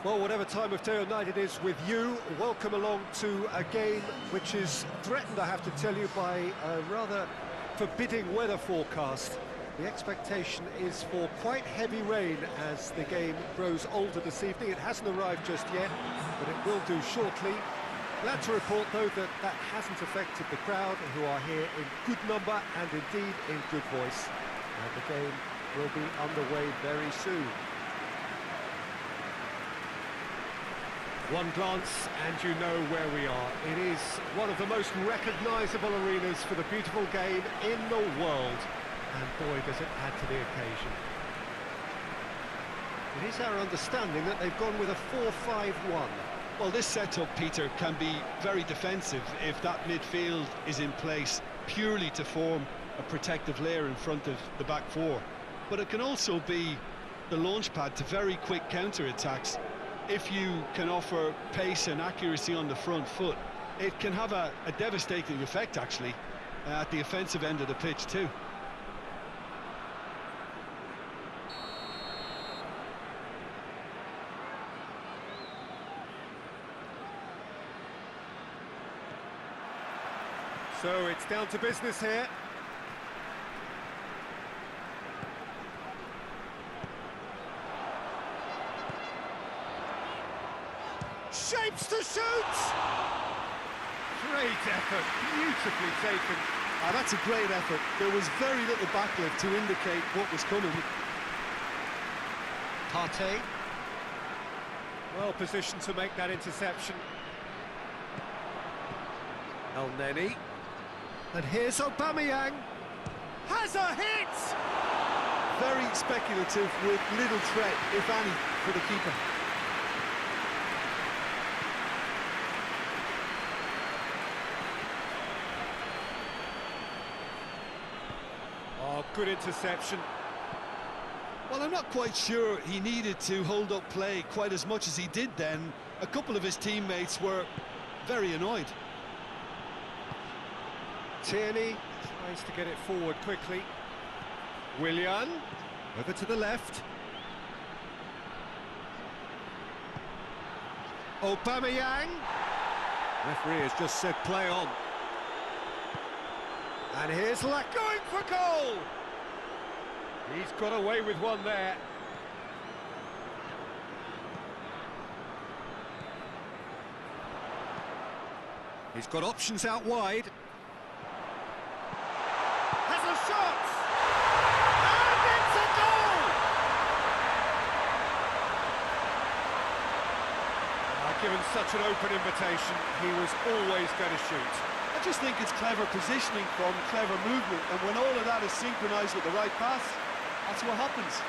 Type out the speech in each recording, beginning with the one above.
Well, whatever time of day or night it is with you, welcome along to a game which is threatened, I have to tell you, by a rather forbidding weather forecast. The expectation is for quite heavy rain as the game grows older this evening. It hasn't arrived just yet, but it will do shortly. Glad to report, though, that that hasn't affected the crowd, who are here in good number and indeed in good voice. And the game will be underway very soon. One glance and you know where we are. It is one of the most recognisable arenas for the beautiful game in the world. And boy, does it add to the occasion. It is our understanding that they've gone with a 4-5-1. Well, this setup, Peter, can be very defensive if that midfield is in place purely to form a protective layer in front of the back four. But it can also be the launch pad to very quick counter-attacks. If you can offer pace and accuracy on the front foot, it can have a devastating effect, actually, at the offensive end of the pitch too. So it's down to business here. Shapes to shoot! Great effort, beautifully taken. Ah, that's a great effort. There was very little backlift to indicate what was coming. Partey. Well positioned to make that interception. El Neni. And here's Aubameyang. Has a hit! Very speculative with little threat, if any, for the keeper. Oh, good interception. Well, I'm not quite sure he needed to hold up play quite as much as he did then. A couple of his teammates were very annoyed. Tierney tries to get it forward quickly. Willian, over to the left. Aubameyang. Referee has just said play on. And here's Lack going for goal! He's got away with one there. He's got options out wide. Has a shot! And it's a goal! Given such an open invitation, he was always going to shoot. I just think it's clever positioning from clever movement, and when all of that is synchronised with the right pass, that's what happens.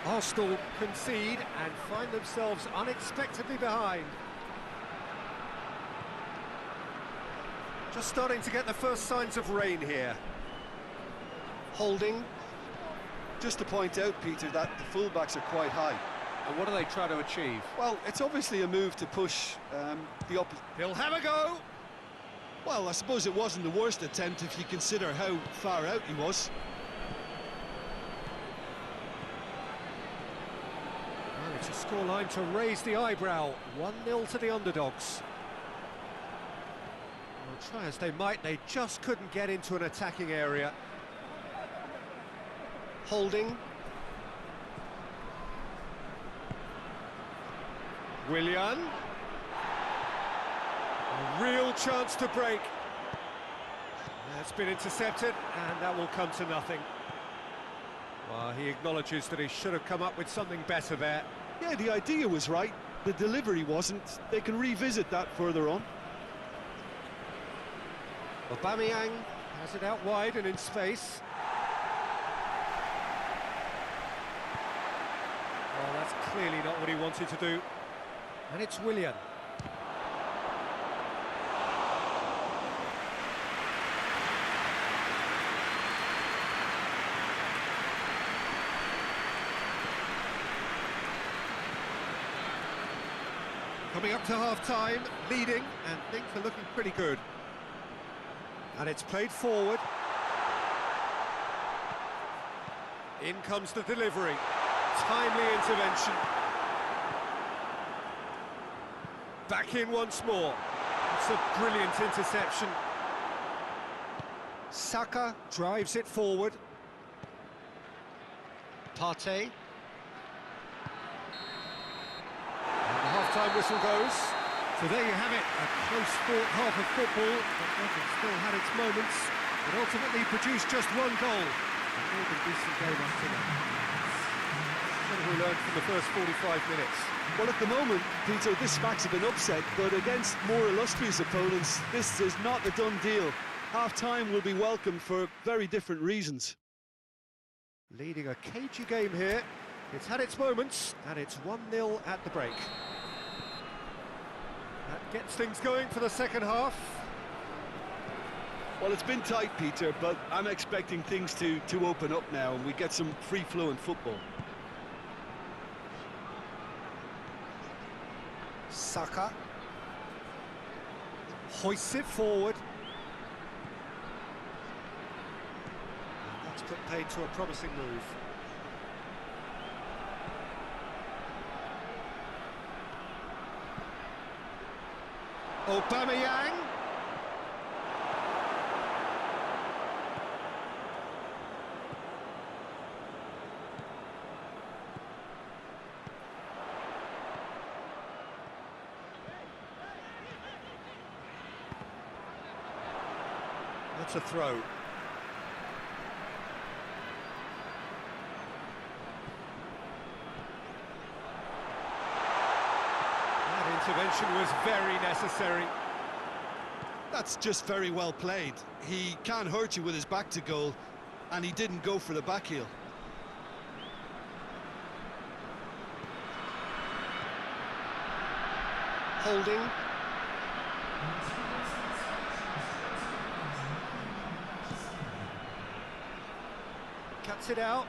Arsenal concede and find themselves unexpectedly behind. Just starting to get the first signs of rain here. Holding. Just to point out, Peter, that the fullbacks are quite high. And what do they try to achieve? Well, it's obviously a move to push the opposite. He'll have a go! Well, I suppose it wasn't the worst attempt if you consider how far out he was. Well, it's a scoreline to raise the eyebrow. 1-0 to the underdogs. Well, try as they might, they just couldn't get into an attacking area. Holding. Willian. A real chance to break. That's been intercepted, and that will come to nothing. Well, he acknowledges that he should have come up with something better there. Yeah, the idea was right, the delivery wasn't. They can revisit that further on. Aubameyang has it out wide and in space. Oh, that's clearly not what he wanted to do. And it's Willian. Coming up to half-time, leading, and things are looking pretty good. And it's played forward. In comes the delivery. Timely intervention. Back in once more. It's a brilliant interception. Saka drives it forward. Partey. And the half-time whistle goes. So there you have it, a close-fought half of football, but it still had its moments. It ultimately produced just one goal. A more than decent game after that. What have we learned from the first 45 minutes? Well, at the moment, Peter, this match have been upset, but against more illustrious opponents, this is not a done deal. Half-time will be welcome for very different reasons. Leading a cagey game here. It's had its moments, and it's 1-0 at the break. That gets things going for the second half. Well, it's been tight, Peter, but I'm expecting things to open up now and we get some free-flowing football. Saka hoists it forward. That's put paid to a promising move. Aubameyang. That's a throw. That intervention was very necessary. That's just very well played. He can't hurt you with his back to goal, and he didn't go for the back heel. Holding. Cuts it out.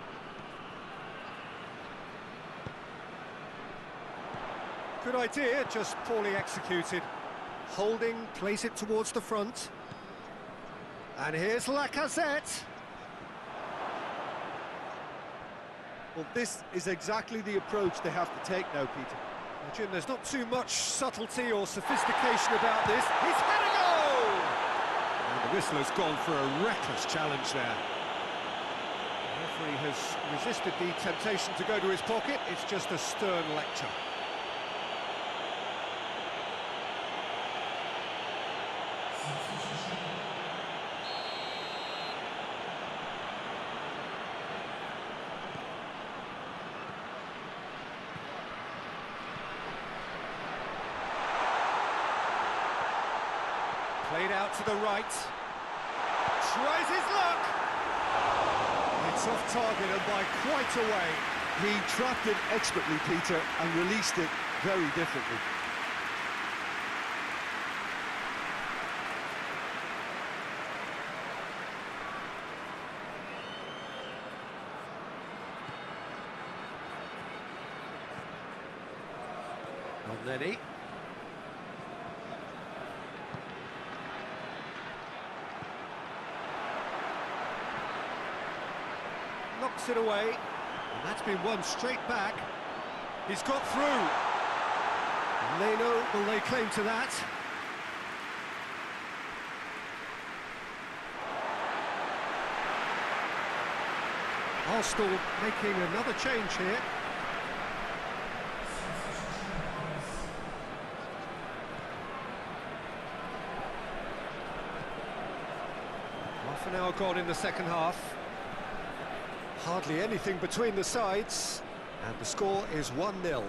Good idea, just poorly executed. Holding, plays it towards the front. And here's Lacazette. Well, this is exactly the approach they have to take now, Peter. Now, Jim, there's not too much subtlety or sophistication about this. He's had a goal! And the whistler's gone for a reckless challenge there. The referee has resisted the temptation to go to his pocket. It's just a stern lecture. Played out to the right. Tries his luck. It's off target and by quite a way. He trapped it expertly, Peter, and released it very differently. Molde. Knocks it away, and that's been won straight back. He's got through. Leno will lay claim to that. Arsenal making another change here. Half an hour gone in the second half. Hardly anything between the sides, and the score is 1-0.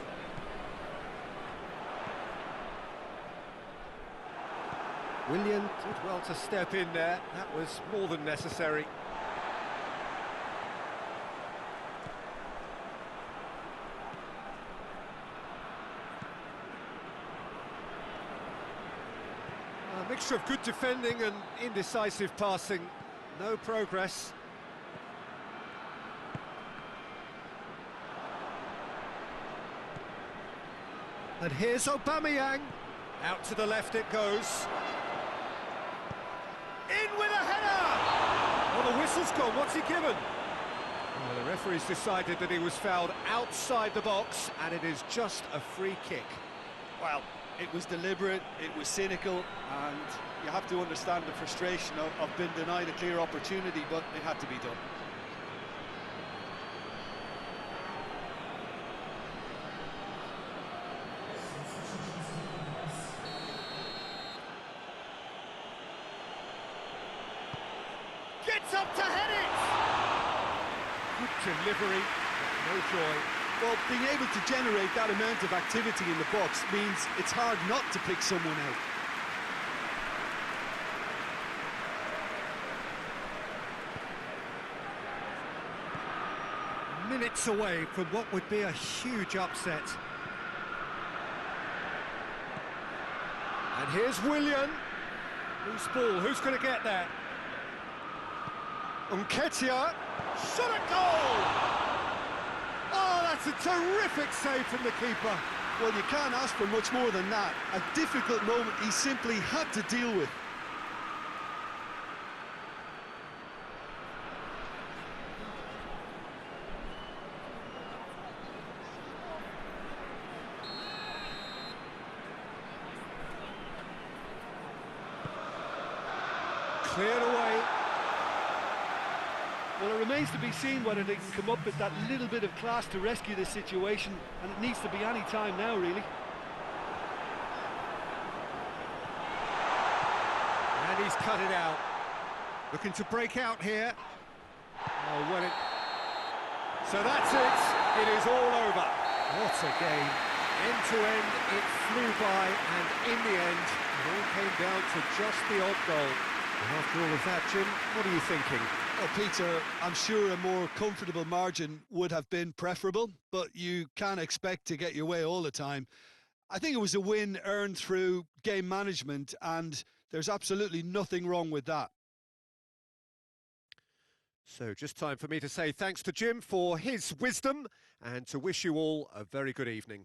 Willian did well to step in there. That was more than necessary. A mixture of good defending and indecisive passing. No progress. And here's Aubameyang. Out to the left it goes. In with a header! Well, the whistle's gone. What's he given? Well, the referee's decided that he was fouled outside the box, and it is just a free kick. Well, it was deliberate, it was cynical, and you have to understand the frustration of being denied a clear opportunity, but it had to be done. Gets up to head it! Good delivery, no joy. Well, being able to generate that amount of activity in the box means it's hard not to pick someone out. Minutes away from what would be a huge upset. And here's Willian. Loose ball, who's going to get that? Nketiah, shot at goal! Oh, that's a terrific save from the keeper. Well, you can't ask for much more than that. A difficult moment he simply had to deal with. Cleared away. Well, it remains to be seen whether they can come up with that little bit of class to rescue this situation, and it needs to be any time now, really. And he's cut it out. Looking to break out here. Oh, well, so that's it. It is all over. What a game. End to end, it flew by, and in the end, it all came down to just the odd goal. And after all of that, Jim, what are you thinking? Well, Peter, I'm sure a more comfortable margin would have been preferable, but you can't expect to get your way all the time. I think it was a win earned through game management, and there's absolutely nothing wrong with that. So just time for me to say thanks to Jim for his wisdom and to wish you all a very good evening.